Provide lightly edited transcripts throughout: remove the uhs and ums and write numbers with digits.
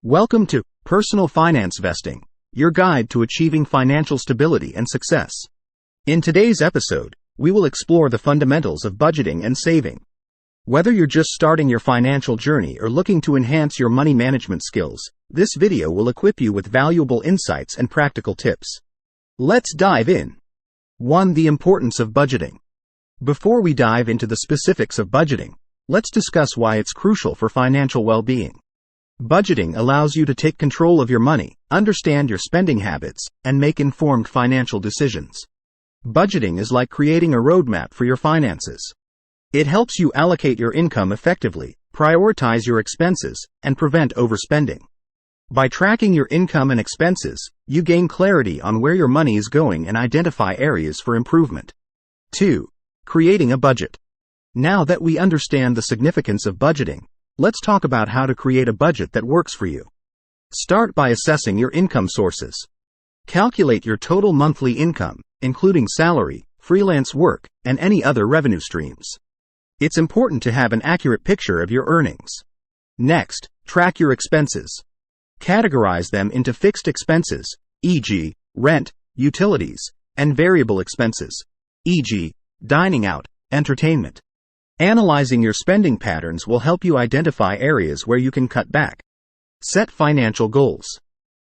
Welcome to Personal Finance Vesting, your guide to achieving financial stability and success. In today's episode, we will explore the fundamentals of budgeting and saving. Whether you're just starting your financial journey or looking to enhance your money management skills, this video will equip you with valuable insights and practical tips. Let's dive in. 1. The importance of budgeting. Before we dive into the specifics of budgeting, let's discuss why it's crucial for financial well-being. Budgeting allows you to take control of your money, understand your spending habits, and make informed financial decisions. Budgeting is like creating a roadmap for your finances. It helps you allocate your income effectively, prioritize your expenses, and prevent overspending. By tracking your income and expenses, you gain clarity on where your money is going and identify areas for improvement. 2. Creating a budget. Now that we understand the significance of budgeting, let's talk about how to create a budget that works for you. Start by assessing your income sources. Calculate your total monthly income, including salary, freelance work, and any other revenue streams. It's important to have an accurate picture of your earnings. Next, track your expenses. Categorize them into fixed expenses, e.g., rent, utilities, and variable expenses, e.g., dining out, entertainment. Analyzing your spending patterns will help you identify areas where you can cut back. Set financial goals.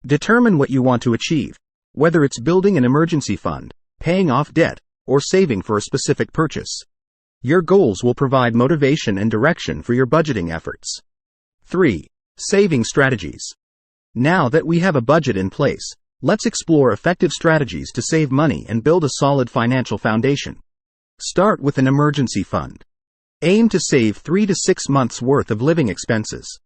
Determine what you want to achieve, whether it's building an emergency fund, paying off debt, or saving for a specific purchase. Your goals will provide motivation and direction for your budgeting efforts. 3. Saving strategies. Now that we have a budget in place, let's explore effective strategies to save money and build a solid financial foundation. Start with an emergency fund. Aim to save 3 to 6 months' worth of living expenses.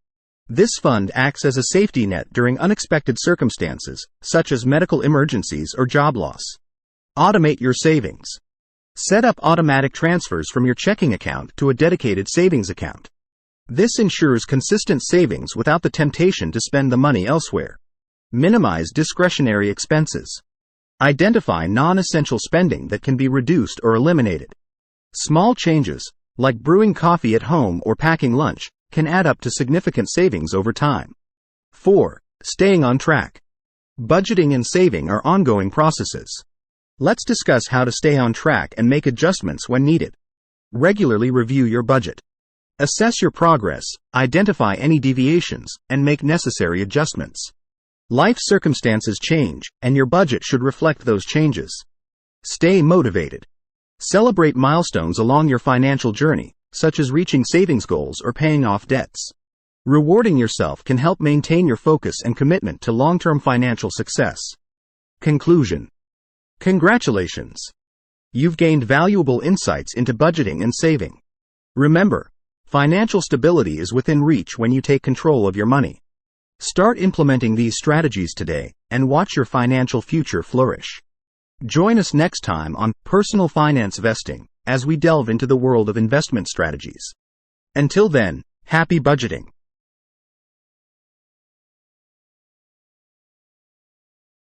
This fund acts as a safety net during unexpected circumstances, such as medical emergencies or job loss. Automate your savings. Set up automatic transfers from your checking account to a dedicated savings account. This ensures consistent savings without the temptation to spend the money elsewhere. Minimize discretionary expenses. Identify non-essential spending that can be reduced or eliminated. Small changes, like brewing coffee at home or packing lunch, can add up to significant savings over time. 4. Staying on track. Budgeting and saving are ongoing processes. Let's discuss how to stay on track and make adjustments when needed. Regularly review your budget. Assess your progress, identify any deviations, and make necessary adjustments. Life circumstances change, and your budget should reflect those changes. Stay motivated. Celebrate milestones along your financial journey, such as reaching savings goals or paying off debts. Rewarding yourself can help maintain your focus and commitment to long-term financial success. Conclusion. Congratulations! You've gained valuable insights into budgeting and saving. Remember, financial stability is within reach when you take control of your money. Start implementing these strategies today and watch your financial future flourish. Join us next time on Personal Finance Vesting as we delve into the world of investment strategies. Until then, happy budgeting!